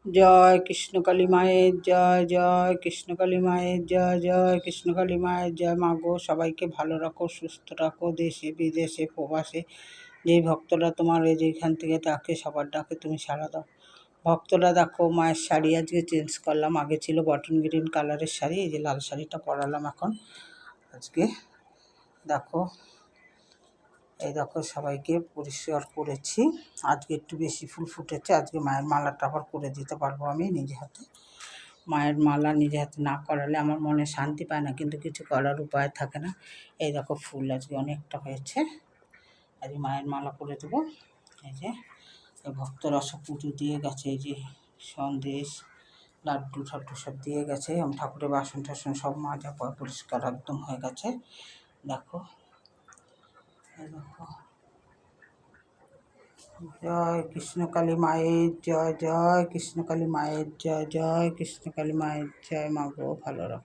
জয় কৃষ্ণকালী মায়ের জয়, জয় কৃষ্ণকালী মায়ের জয়, জয় কৃষ্ণকালী মায়ের জয়। মা গো, সবাইকে ভালো রাখো, সুস্থ রাখো, দেশে বিদেশে প্রবাসে যেই ভক্তরা তোমার যেখান থেকে ডাকে, সবার ডাকে তুমি সাড়া দাও। ভক্তরা দেখো, মায়ের শাড়ি আজকে চেঞ্জ করলাম। আগে ছিল বটন গ্রিন কালারের শাড়ি, এই যে লাল শাড়িটা পরালাম এখন আজকে। দেখো, এই দেখো, সবাইকে পরিষ্কার করেছি। আজকে একটু বেশি ফুল ফুটেছে, আজকে মায়ের মালাটা আবার করে দিতে পারবো আমি নিজে হাতে। মায়ের মালা নিজে হাতে না করালে আমার মনে শান্তি পায় না, কিন্তু কিছু করার উপায় থাকে না। এই দেখো, ফুল আজকে অনেকটা হয়েছে, আজকে মায়ের মালা করে দেবো। এই যে ভক্তরা সব পুজো দিয়ে গেছে, এই যে সন্দেশ লাড্ডু ঠাড্ডু সব দিয়ে গেছে। আমি ঠাকুরের বাসন টাসন সব মাজা পরিষ্কার একদম হয়ে গেছে। দেখো, এই দেখো, জয় কৃষ্ণকালী মায়ের জয়, জয় কৃষ্ণকালী মায়ের জয়, জয় কৃষ্ণকালী মায়ের জয়। মা গো, ভালো রাখো।